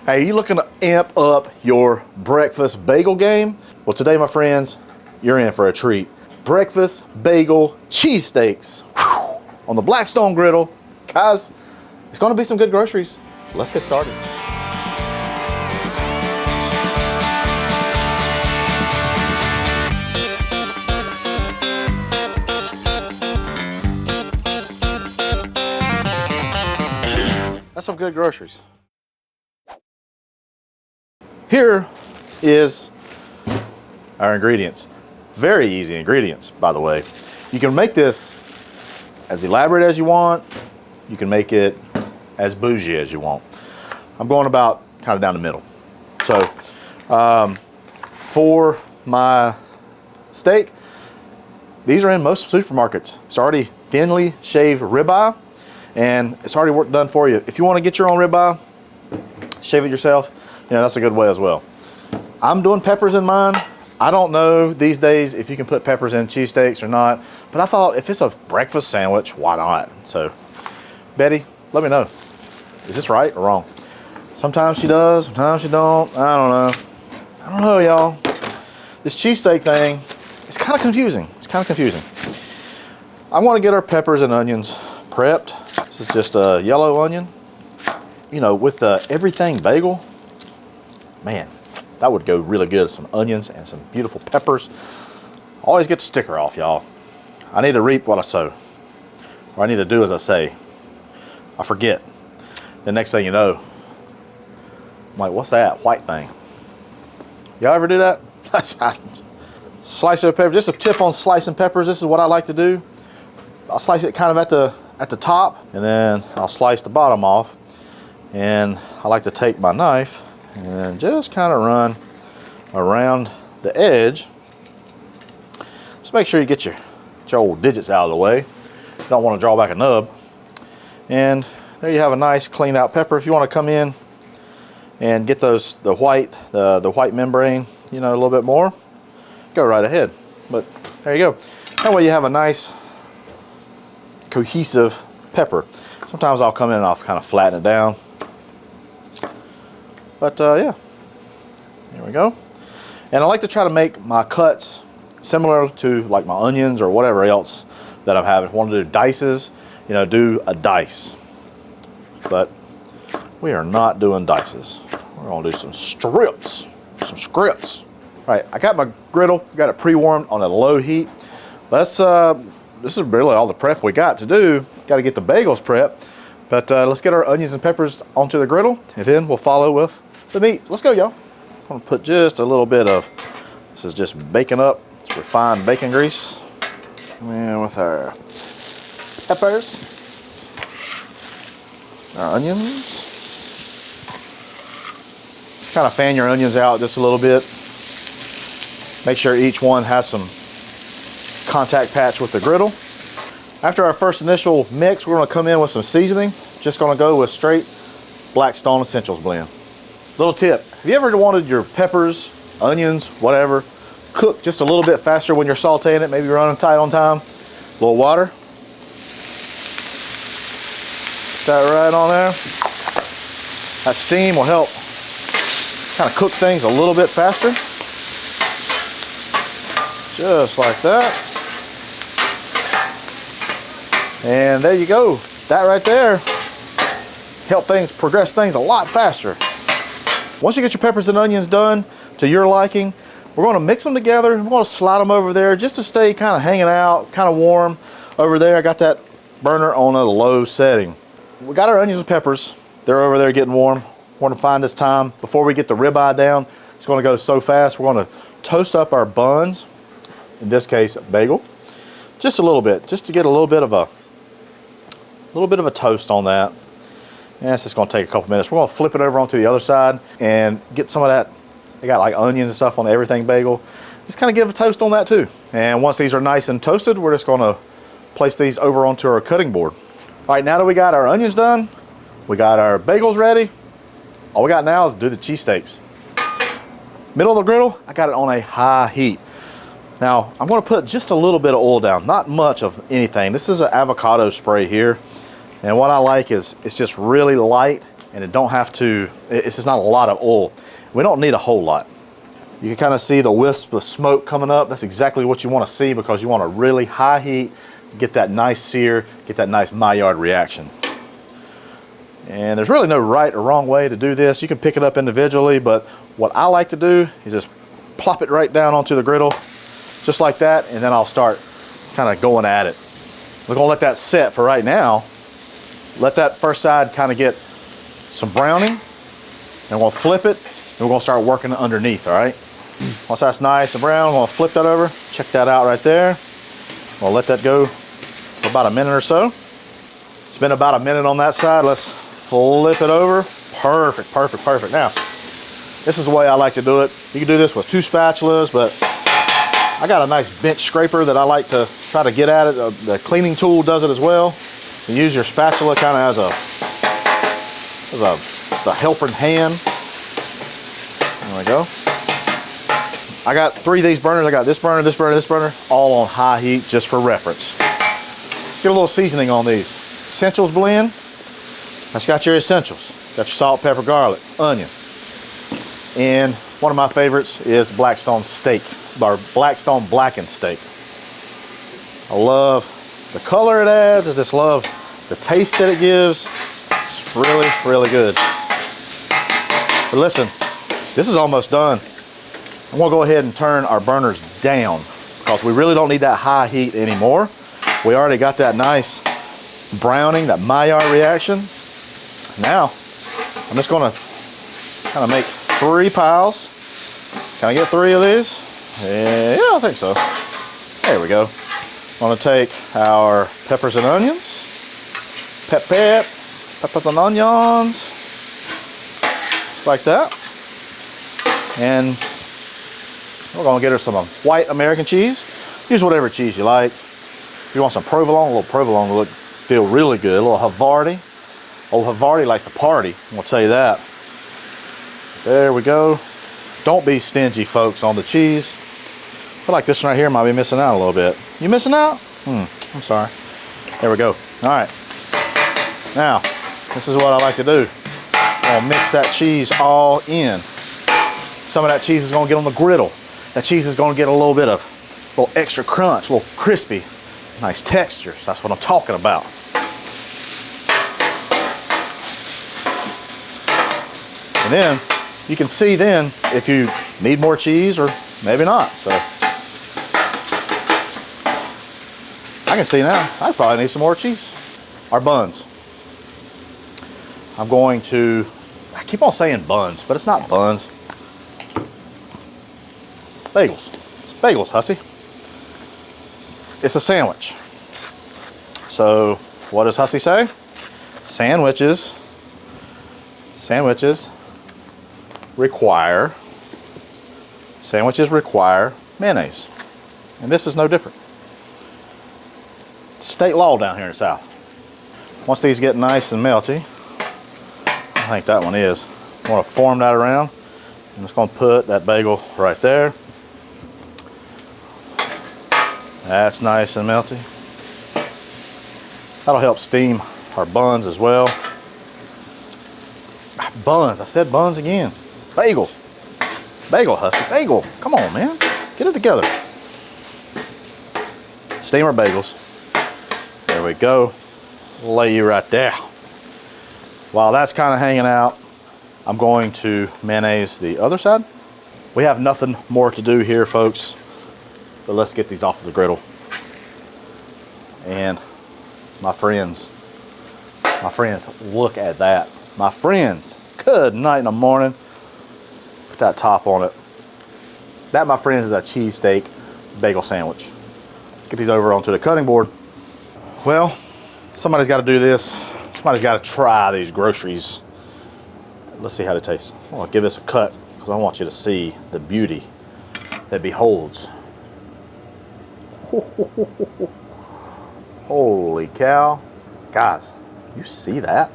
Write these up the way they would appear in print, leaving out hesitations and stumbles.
Hey, are you looking to amp up your breakfast bagel game? Well, today, my friends, you're in for a treat. Breakfast bagel cheesesteaks on the Blackstone Griddle. Guys, it's gonna be some good groceries. Let's get started. That's some good groceries. Here is our ingredients. Very easy ingredients, by the way. You can make this as elaborate as you want. You can make it as bougie as you want. I'm going about kind of down the middle. So for my steak, these are in most supermarkets. It's already thinly shaved ribeye, and it's already done for you. If you want to get your own ribeye, shave it yourself. That's a good way as well. I'm doing peppers in mine. I don't know these days if you can put peppers in cheesesteaks or not, but I thought if it's a breakfast sandwich, why not? So, Betty, let me know. Is this right or wrong? Sometimes she does, sometimes she don't. I don't know. I don't know, y'all. This cheesesteak thing, it's kind of confusing. It's kind of confusing. I want to get our peppers and onions prepped. This is just a yellow onion. With the Everything Bagel, man, that would go really good. Some onions and some beautiful peppers. Always get the sticker off, y'all. I need to reap what I sow. Or I need to do as I say. I forget. The next thing you know, I'm like, what's that white thing? Y'all ever do that? Slice of pepper. Just a tip on slicing peppers. This is what I like to do. I'll slice it kind of at the top, and then I'll slice the bottom off. And I like to take my knife and just kind of run around the edge. Just make sure you get your old digits out of the way. You don't want to draw back a nub. And there you have a nice cleaned out pepper. If you want to come in and get the white membrane, a little bit more, go right ahead. But there you go. That way you have a nice cohesive pepper. Sometimes I'll come in and I'll kind of flatten it down. But yeah, here we go. And I like to try to make my cuts similar to like my onions or whatever else that I'm having. If I want to do dices, do a dice. But we are not doing dices. We're gonna do some strips. All right, I got my griddle, got it pre-warmed on a low heat. This is really all the prep we got to do. Got to get the bagels prepped. But let's get our onions and peppers onto the griddle, and then we'll follow with the meat. Let's go, y'all. I'm gonna put just a little bit of, this is just bacon up. It's refined bacon grease. And with our peppers, our onions. Kind of fan your onions out just a little bit. Make sure each one has some contact patch with the griddle. After our first initial mix, we're gonna come in with some seasoning. Just gonna go with straight Blackstone Essentials Blend. Little tip, have you ever wanted your peppers, onions, whatever, cook just a little bit faster when you're sauteing it, maybe you're running tight on time? A little water. Put that right on there. That steam will help kind of cook things a little bit faster. Just like that. And there you go. That right there help progress things a lot faster. Once you get your peppers and onions done to your liking, we're going to mix them together. We're going to slide them over there just to stay kind of hanging out, kind of warm over there. I got that burner on a low setting. We got our onions and peppers. They're over there getting warm. We're going to find this time before we get the ribeye down. It's going to go so fast. We're going to toast up our buns. In this case, bagel. Just a little bit, just to get a little bit of a toast on that. And it's just gonna take a couple minutes. We're gonna flip it over onto the other side and get some of that. They got like onions and stuff on the Everything Bagel. Just kind of give a toast on that too. And once these are nice and toasted, we're just gonna place these over onto our cutting board. All right, now that we got our onions done, we got our bagels ready. All we got now is to do the cheesesteaks. Middle of the griddle, I got it on a high heat. Now, I'm gonna put just a little bit of oil down, not much of anything. This is an avocado spray here. And what I like is it's just really light and it don't have to, it's just not a lot of oil. We don't need a whole lot. You can kind of see the wisp of smoke coming up. That's exactly what you want to see, because you want a really high heat, get that nice sear, get that nice Maillard reaction. And there's really no right or wrong way to do this. You can pick it up individually, but what I like to do is just plop it right down onto the griddle, just like that, and then I'll start kind of going at it. We're gonna let that set for right now. Let that first side kind of get some browning, and we'll flip it, and we're gonna start working underneath, all right? Once that's nice and brown, we're gonna flip that over. Check that out right there. We'll let that go for about a minute or so. It's been about a minute on that side. Let's flip it over. Perfect, perfect, perfect. Now, this is the way I like to do it. You can do this with 2 spatulas, but I got a nice bench scraper that I like to try to get at it. The cleaning tool does it as well. You use your spatula kind of as a helping hand. There we go. I got 3 of these burners. I got this burner, this burner, this burner, all on high heat just for reference. Let's get a little seasoning on these. Essentials Blend. That's got your essentials. Got your salt, pepper, garlic, onion. And one of my favorites is Blackstone Steak, or Blackstone Blackened Steak. I love the color it adds. I just love the taste that it gives. It's really, really good. But listen, this is almost done. I'm gonna go ahead and turn our burners down, because we really don't need that high heat anymore. We already got that nice browning, that Maillard reaction. Now, I'm just gonna kind of make 3 piles. Can I get 3 of these? Yeah, I think so. There we go. I'm gonna take our peppers and onions. Peppers and onions. Just like that. And we're gonna get her some white American cheese. Use whatever cheese you like. If you want some provolone, a little provolone will feel really good. A little Havarti. Old Havarti likes to party, I'm gonna tell you that. There we go. Don't be stingy, folks, on the cheese. I feel like this one right here might be missing out a little bit. You missing out? I'm sorry. There we go. All right. Now, this is what I like to do. I'm gonna mix that cheese all in. Some of that cheese is gonna get on the griddle. That cheese is gonna get a little bit of, a little extra crunch, a little crispy, nice textures. That's what I'm talking about. And then you can see then if you need more cheese or maybe not. So I can see now I probably need some more cheese. Our buns. I'm going to, I keep on saying buns, but it's not buns. Bagels. It's bagels, hussy. It's a sandwich. So what does hussy say? Sandwiches require mayonnaise. And this is no different. It's state law down here in the South. Once these get nice and melty, I think that one is, I want to form that around. I'm just going to put that bagel right there. That's nice and melty. That'll help steam our buns as well. Buns, I said buns again. Bagel. Bagel, hussy, bagel. Come on, man. Get it together. Steam our bagels. There we go. Lay you right there. While that's kind of hanging out, I'm going to mayonnaise the other side. We have nothing more to do here, folks, but let's get these off the griddle. And my friends, look at that. My friends, good night in the morning. Put that top on it. That, my friends, is a cheesesteak bagel sandwich. Let's get these over onto the cutting board. Well, somebody's got to do this. Somebody's got to try these groceries. Let's see how they taste. I'm gonna give this a cut because I want you to see the beauty that beholds. Holy cow. Guys, you see that?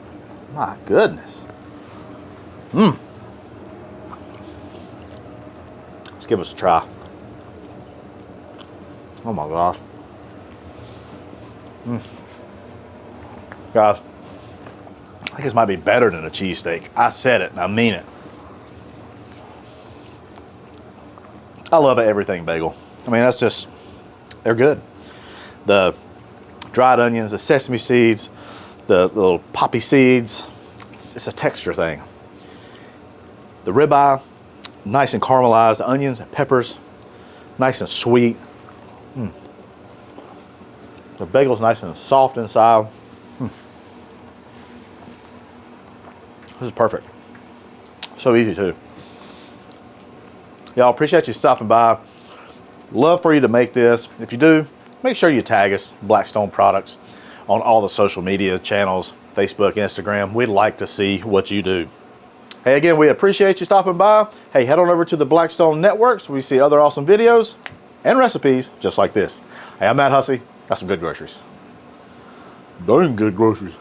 My goodness. Let's give us a try. Oh my gosh. Guys, I think this might be better than a cheesesteak. I said it and I mean it. I love an everything bagel. I mean, that's just, they're good. The dried onions, the sesame seeds, the little poppy seeds, it's a texture thing. The ribeye, nice and caramelized. The onions and peppers, nice and sweet. The bagel's nice and soft inside. This is perfect. So easy too. Y'all, appreciate you stopping by. Love for you to make this. If you do, make sure you tag us, Blackstone Products, on all the social media channels, Facebook, Instagram. We'd like to see what you do. Hey, again, we appreciate you stopping by. Hey, head on over to the Blackstone Network so we see other awesome videos and recipes just like this. Hey, I'm Matt Hussey. Got some good groceries. Dang good groceries.